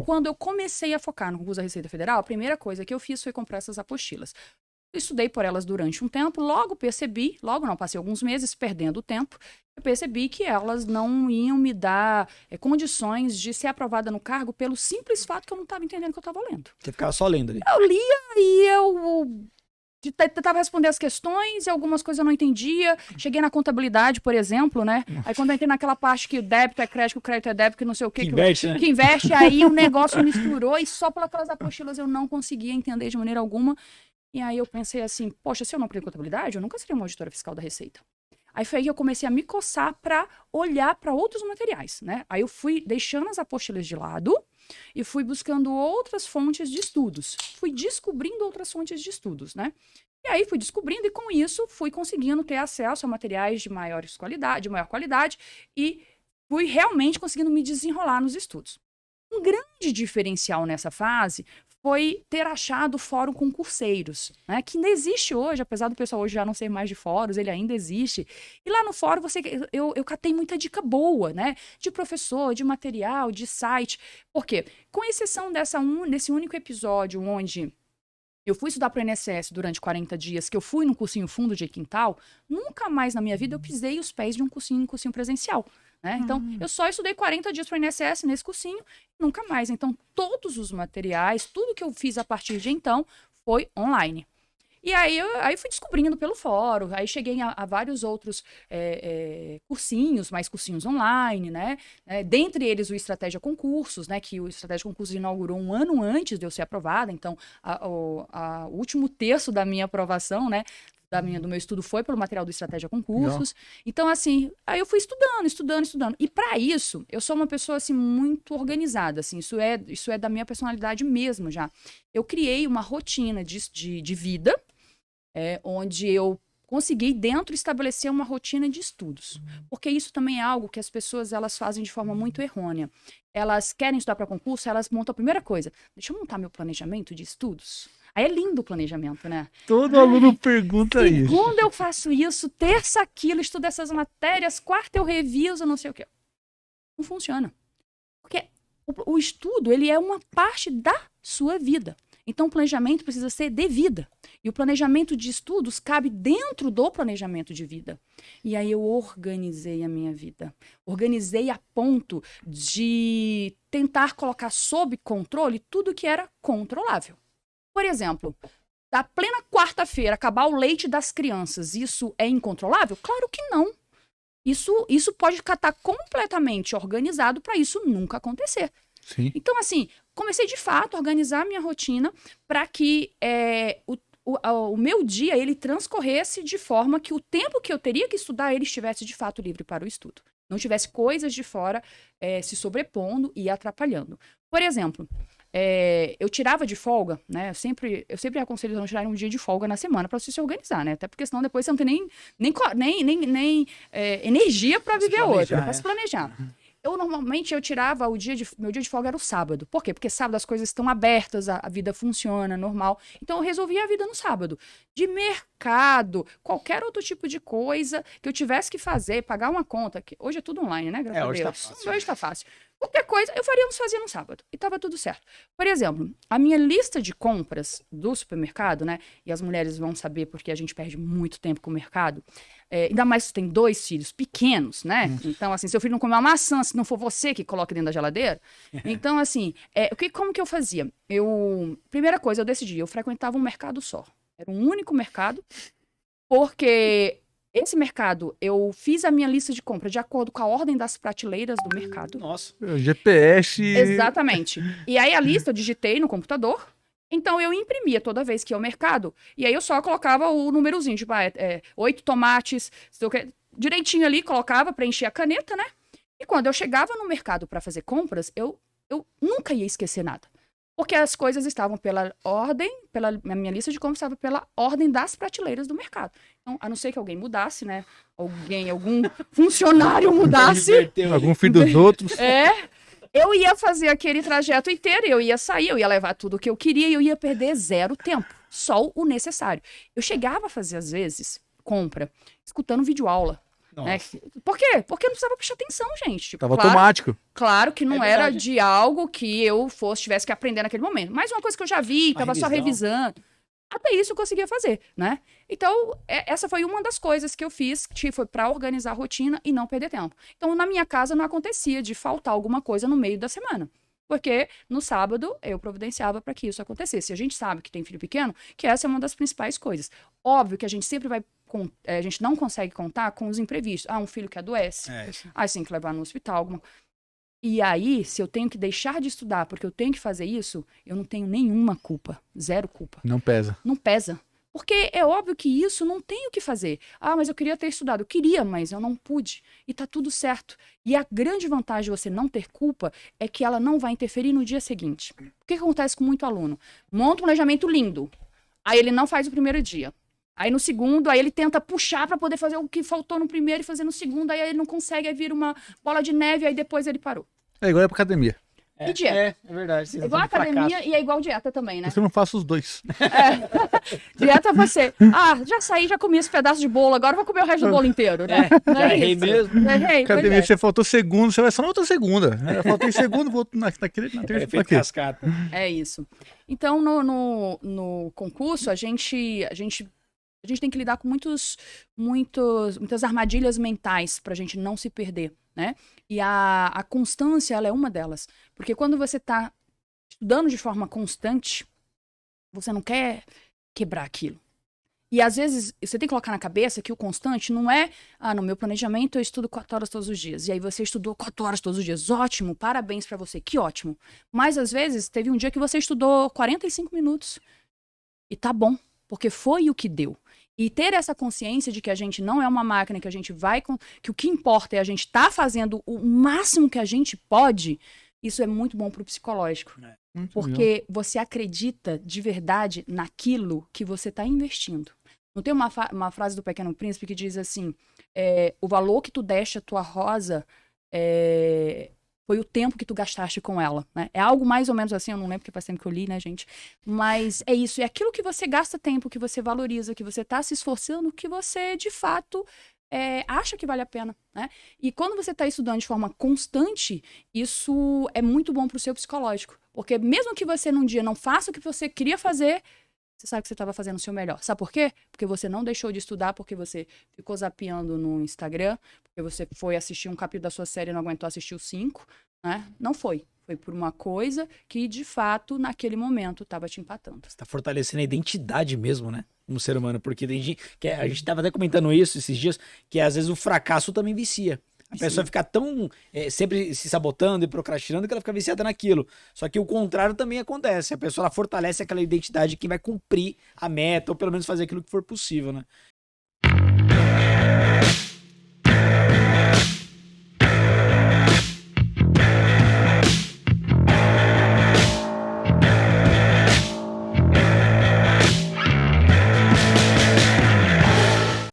quando eu comecei a focar no concurso da Receita Federal, a primeira coisa que eu fiz foi comprar essas apostilas. Eu estudei por elas durante um tempo, passei alguns meses perdendo tempo, eu percebi que elas não iam me dar condições de ser aprovada no cargo pelo simples fato que eu não estava entendendo o que eu estava lendo. Você ficava só lendo ali. Eu lia e eu tentava responder as questões e algumas coisas eu não entendia. Cheguei na contabilidade, por exemplo, né? Aí quando eu entrei naquela parte que o débito é crédito, o crédito é débito, que não sei o quê. Que investe, aí o negócio misturou e só pelas apostilas eu não conseguia entender de maneira alguma. E aí eu pensei assim, poxa, se eu não aprendi contabilidade, eu nunca seria uma auditora fiscal da Receita. Aí foi aí que eu comecei a me coçar para olhar para outros materiais, né? Aí eu fui deixando as apostilas de lado e fui buscando outras fontes de estudos. Fui descobrindo outras fontes de estudos, né? E aí fui descobrindo e com isso fui conseguindo ter acesso a materiais de maior qualidade e fui realmente conseguindo me desenrolar nos estudos. Um grande diferencial nessa fase foi ter achado o Fórum Concurseiros, né, que ainda existe hoje, apesar do pessoal hoje já não ser mais de fóruns, ele ainda existe. E lá no fórum eu catei muita dica boa, né, de professor, de material, de site. Por quê? Com exceção desse único episódio onde eu fui estudar para o INSS durante 40 dias, que eu fui no cursinho fundo de quintal, nunca mais na minha vida eu pisei os pés de um cursinho presencial. Né? Então, eu só estudei 40 dias para o INSS nesse cursinho, nunca mais. Então, todos os materiais, tudo que eu fiz a partir de então, foi online. E aí fui descobrindo pelo fórum, aí cheguei a vários outros cursinhos, mais cursinhos online, né? Dentre eles o Estratégia Concursos, né? Que o Estratégia Concursos inaugurou um ano antes de eu ser aprovada, então o último terço da minha aprovação, né? Do meu estudo foi pelo material do Estratégia Concursos. Então, assim, aí eu fui estudando. E para isso, eu sou uma pessoa, assim, muito organizada, assim, isso é da minha personalidade mesmo já. Eu criei uma rotina de vida, onde eu consegui dentro estabelecer uma rotina de estudos. Porque isso também é algo que as pessoas, elas fazem de forma muito errônea. Elas querem estudar para concurso, elas montam a primeira coisa. Deixa eu montar meu planejamento de estudos. Aí é lindo o planejamento, né? Todo aluno pergunta isso. Segunda eu faço isso, terça aquilo, estudo essas matérias, quarta eu reviso, não sei o quê. Não funciona. Porque o estudo, ele é uma parte da sua vida. Então, o planejamento precisa ser de vida. E o planejamento de estudos cabe dentro do planejamento de vida. E aí eu organizei a minha vida. Organizei a ponto de tentar colocar sob controle tudo que era controlável. Por exemplo, da plena quarta-feira acabar o leite das crianças, isso é incontrolável? Claro que não. Isso pode estar completamente organizado para isso nunca acontecer. Sim. Então, assim, comecei de fato a organizar a minha rotina para que o meu dia ele transcorresse de forma que o tempo que eu teria que estudar ele estivesse de fato livre para o estudo. Não tivesse coisas de fora se sobrepondo e atrapalhando. Por exemplo, eu tirava de folga, né? Eu sempre aconselho a não tirar um dia de folga na semana para você se organizar, né? Até porque senão depois você não tem nem energia para viver a outra, para se planejar. Normalmente eu tirava meu dia de folga era o sábado. Por quê? Porque sábado as coisas estão abertas, a vida funciona, normal. Então eu resolvia a vida no sábado. De mercado, qualquer outro tipo de coisa que eu tivesse que fazer, pagar uma conta, que hoje é tudo online, né? Graças a Deus. Tá fácil. Hoje tá fácil. Qualquer coisa eu fazia no sábado. E tava tudo certo. Por exemplo, a minha lista de compras do supermercado, né? E as mulheres vão saber porque a gente perde muito tempo com o mercado. Ainda mais se tem 2 filhos pequenos, né? Então, assim, seu filho não comer uma maçã, se não for você que coloca dentro da geladeira. Então, assim, como que eu fazia? Primeira coisa, eu decidi, eu frequentava um mercado só. Era um único mercado, porque esse mercado, eu fiz a minha lista de compra de acordo com a ordem das prateleiras do mercado. Nossa, GPS... Exatamente. E aí a lista eu digitei no computador. Então, eu imprimia toda vez que ia ao mercado, e aí eu só colocava o númerozinho, tipo, 8 tomates, direitinho ali, colocava, preenchia a caneta, né? E quando eu chegava no mercado para fazer compras, eu nunca ia esquecer nada. Porque as coisas estavam pela ordem, a minha lista de compras estava pela ordem das prateleiras do mercado. Então, a não ser que alguém mudasse, né? Algum funcionário mudasse. Algum filho dos outros. Eu ia fazer aquele trajeto inteiro, eu ia sair, eu ia levar tudo o que eu queria e eu ia perder 0 tempo, só o necessário. Eu chegava a fazer, às vezes, compra, escutando videoaula. Né? Por quê? Porque eu não precisava prestar atenção, gente. Tipo, Tava automático. Claro que não era de algo que eu tivesse que aprender naquele momento. Mas uma coisa que eu já vi, tava só revisando. Até isso eu conseguia fazer, né? Então, essa foi uma das coisas que eu fiz, que foi para organizar a rotina e não perder tempo. Então, na minha casa não acontecia de faltar alguma coisa no meio da semana. Porque no sábado eu providenciava para que isso acontecesse. A gente sabe que tem filho pequeno, que essa é uma das principais coisas. Óbvio que a gente sempre vai... a gente não consegue contar com os imprevistos. Um filho que adoece. Você tem que levar no hospital. Alguma... E aí, se eu tenho que deixar de estudar porque eu tenho que fazer isso, eu não tenho nenhuma culpa. Zero culpa. Não pesa. Não pesa. Porque é óbvio que isso não tem o que fazer. Mas eu queria ter estudado. Eu queria, mas eu não pude. E tá tudo certo. E a grande vantagem de você não ter culpa é que ela não vai interferir no dia seguinte. O que acontece com muito aluno? Monta um planejamento lindo. Aí ele não faz o primeiro dia. Aí no segundo, aí ele tenta puxar para poder fazer o que faltou no primeiro e fazer no segundo. Aí ele não consegue, aí vira uma bola de neve, aí depois ele parou. É igual pra academia. E dieta. É verdade. É igual a academia e é igual dieta também, né? Eu não faço os dois. Dieta você. Já saí, já comi esse pedaço de bolo, agora vou comer o resto do bolo inteiro, né? Já errei mesmo. Academia, você faltou segundo, você vai só na outra segunda. Eu faltei segundo, vou na terceira. Cascata. É isso. Então, no concurso, a gente tem que lidar com muitas armadilhas mentais pra gente não se perder, né? E a constância, ela é uma delas. Porque quando você tá estudando de forma constante, você não quer quebrar aquilo. E às vezes, você tem que colocar na cabeça que o constante não é, no meu planejamento eu estudo 4 horas todos os dias. E aí você estudou 4 horas todos os dias. Ótimo, parabéns pra você, que ótimo. Mas às vezes, teve um dia que você estudou 45 minutos. E tá bom, porque foi o que deu. E ter essa consciência de que a gente não é uma máquina, que a gente que o que importa é a gente estar fazendo o máximo que a gente pode, isso é muito bom pro psicológico. Porque você acredita de verdade naquilo que você está investindo. Não tem uma frase do Pequeno Príncipe que diz assim, o valor que tu deste à tua rosa foi o tempo que tu gastaste com ela, né? É algo mais ou menos assim, eu não lembro porque faz tempo que eu li, né, gente? Mas é isso, é aquilo que você gasta tempo, que você valoriza, que você tá se esforçando, que você, de fato, acha que vale a pena, né? E quando você tá estudando de forma constante, isso é muito bom pro seu psicológico. Porque mesmo que você num dia não faça o que você queria fazer, você sabe que você estava fazendo o seu melhor. Sabe por quê? Porque você não deixou de estudar, porque você ficou zapeando no Instagram, porque você foi assistir um capítulo da sua série e não aguentou assistir os 5, né? Não foi. Foi por uma coisa que, de fato, naquele momento, estava te empatando. Você está fortalecendo a identidade mesmo, né? Como ser humano. Porque tem gente, a gente estava até comentando isso esses dias, que às vezes o fracasso também vicia. A pessoa fica tão sempre se sabotando e procrastinando que ela fica viciada naquilo. Só que o contrário também acontece. A pessoa ela fortalece aquela identidade que vai cumprir a meta, ou pelo menos fazer aquilo que for possível, né?